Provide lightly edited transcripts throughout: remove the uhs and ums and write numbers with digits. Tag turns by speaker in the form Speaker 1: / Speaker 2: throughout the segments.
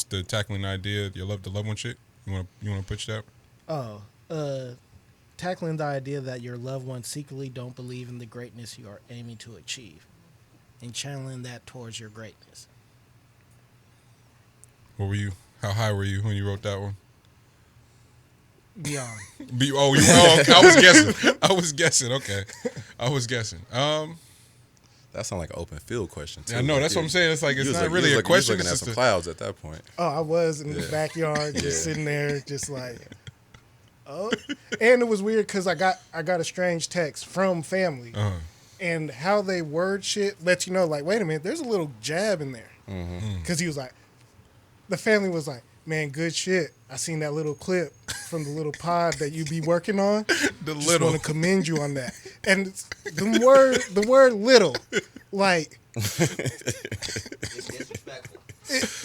Speaker 1: the tackling idea, the loved one shit. You wanna pitch that?
Speaker 2: Oh, tackling the idea that your loved ones secretly don't believe in the greatness you are aiming to achieve, and channeling that towards your greatness.
Speaker 1: What were you? How high were you when you wrote that one?
Speaker 2: Beyond.
Speaker 1: You were. Okay. I was guessing. Okay, I was guessing.
Speaker 3: That sounds like an open field question too.
Speaker 1: I know. That's what I'm saying. It's like it's not really a question.
Speaker 3: You was looking at some clouds at that point.
Speaker 2: Oh, I was in the backyard, just sitting there, just like, oh. And it was weird because I got a strange text from family, and how they word shit lets you know, like, wait a minute, there's a little jab in there. Because he was like, the family was like, man, good shit. I seen that little clip from the little pod that you be working on. Just want to commend you on that. And the word little, like,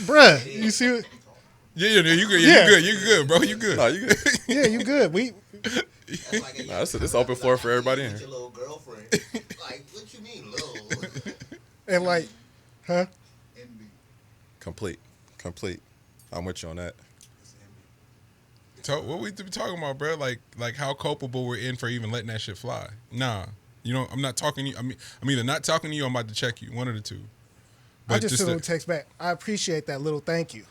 Speaker 2: bruh, you see what?
Speaker 1: Yeah, you good. You good, bro. You good.
Speaker 3: No, you good.
Speaker 2: Yeah, you good.
Speaker 3: It's open floor for everybody in here.
Speaker 4: Your little girlfriend. Like, what you mean, little?
Speaker 2: And like, huh?
Speaker 3: Complete. I'm with you on that.
Speaker 1: So what we talking about, bro? Like how culpable we're in for even letting that shit fly. Nah, I'm not talking to you. I'm either not talking to you or I'm about to check you. One of the two.
Speaker 2: But I just sent a text back. I appreciate that little thank you.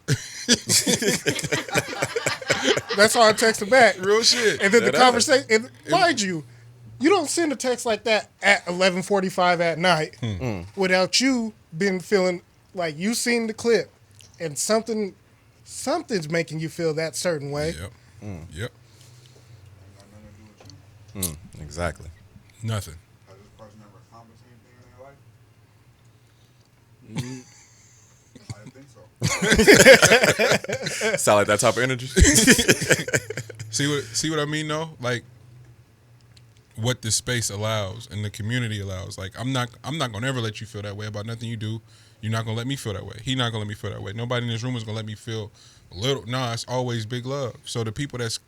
Speaker 2: That's all I texted back.
Speaker 1: Real shit.
Speaker 2: And then the conversation, and mind you don't send a text like that at 11:45 at night without you been feeling like you seen the clip and something's making you feel that certain way.
Speaker 1: Yep.
Speaker 3: Exactly.
Speaker 1: Nothing.
Speaker 5: Has this person ever accomplished anything in their life? I didn't think so.
Speaker 3: Sound like that type of energy.
Speaker 1: See what I mean though? Like what this space allows and the community allows. Like I'm not gonna ever let you feel that way about nothing you do. You're not gonna let me feel that way. He's not gonna let me feel that way. Nobody in this room is gonna let me feel a little. Nah, it's always big love. So the people that's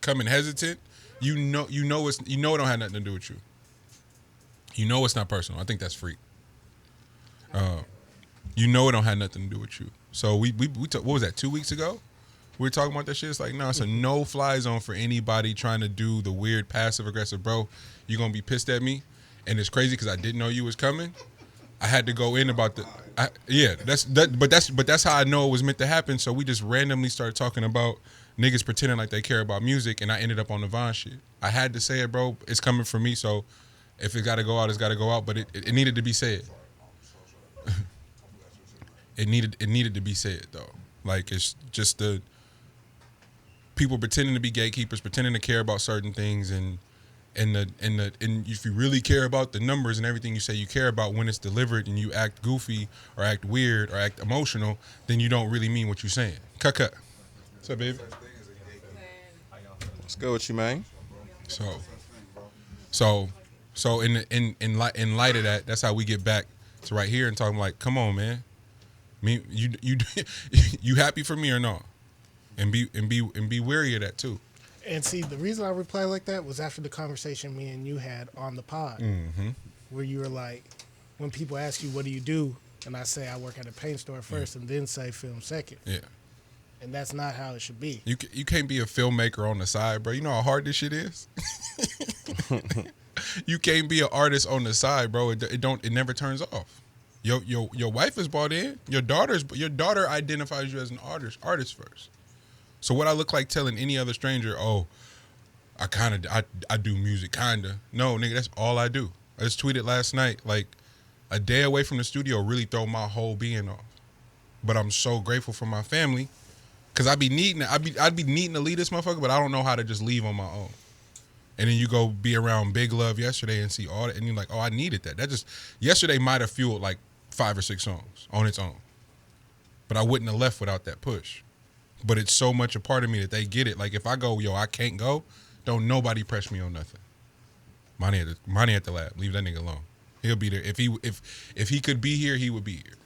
Speaker 1: coming hesitant, you know it don't have nothing to do with you. You know it's not personal. I think that's free. You know it don't have nothing to do with you. So we what was that, 2 weeks ago? We were talking about that shit. It's like, no, it's a no-fly zone for anybody trying to do the weird passive-aggressive, bro. You're going to be pissed at me. And it's crazy because I didn't know you was coming. I had to go in about but that's how I know it was meant to happen. So we just randomly started talking about niggas pretending like they care about music, and I ended up on the Von shit. I had to say it, bro. It's coming from me, so if it got to go out, it's got to go out. But it needed to be said. It needed to be said though. Like it's just the people pretending to be gatekeepers, pretending to care about certain things, and if you really care about the numbers and everything you say you care about, when it's delivered and you act goofy or act weird or act emotional, then you don't really mean what you're saying. Cut. What's up, baby?
Speaker 3: What's good with you, man?
Speaker 1: So in light of that, that's how we get back to right here and talking like, come on, man. Me, you happy for me or no? And be wary of that too.
Speaker 2: And see, the reason I replied like that was after the conversation me and you had on the pod, where you were like, when people ask you, what do you do? And I say, I work at a paint store first and then say film second.
Speaker 1: Yeah.
Speaker 2: And that's not how it should be.
Speaker 1: You can't be a filmmaker on the side, bro. You know how hard this shit is? You can't be an artist on the side, bro. It never turns off. Your wife is bought in. Your daughter identifies you as an artist first. So what I look like telling any other stranger, oh, I do music, kinda. No, nigga, that's all I do. I just tweeted last night, like, a day away from the studio really throw my whole being off. But I'm so grateful for my family, cause I'd be needing to leave this motherfucker, but I don't know how to just leave on my own. And then you go be around Big Love yesterday and see all that, and you're like, oh, I needed that. That just yesterday might have fueled like 5 or 6 songs on its own. But I wouldn't have left without that push. But it's so much a part of me that they get it. Like if I go, yo, I can't go, don't nobody press me on nothing. Money at the lab. Leave that nigga alone. He'll be there. If he could be here, he would be here.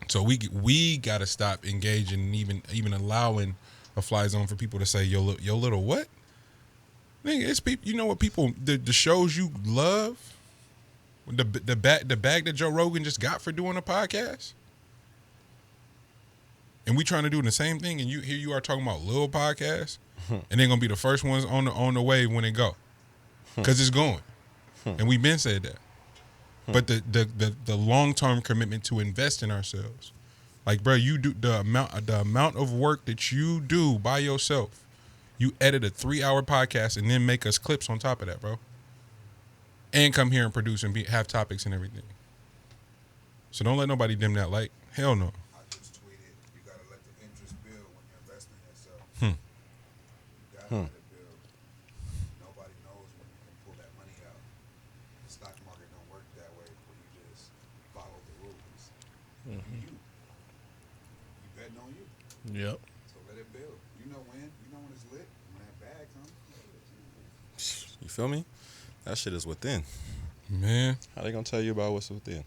Speaker 1: So we gotta stop engaging and even allowing a fly zone for people to say, yo little what? Nigga, it's people. You know what people the shows you love, the bag that Joe Rogan just got for doing a podcast. and we trying to do the same thing, and here you are talking about little podcasts, and they're gonna be the first ones on the wave when it go, because it's going, and we've been said that. But the long term commitment to invest in ourselves, like bro, you do the amount of work that you do by yourself. You edit a 3-hour podcast and then make us clips on top of that, bro, and come here and produce and have topics and everything. So don't let nobody dim that light. Hell no.
Speaker 5: I just tweeted, you gotta let the interest build when you're investing in yourself.
Speaker 1: Hmm.
Speaker 5: You gotta let it build. Nobody knows when you can pull that money out. The stock market don't work that way where you just follow the rules. You betting on you.
Speaker 6: Yep.
Speaker 5: So let it build. You know when it's lit, when that bag comes.
Speaker 3: You feel me? That shit is within.
Speaker 1: Man.
Speaker 3: How they gonna tell you about what's within?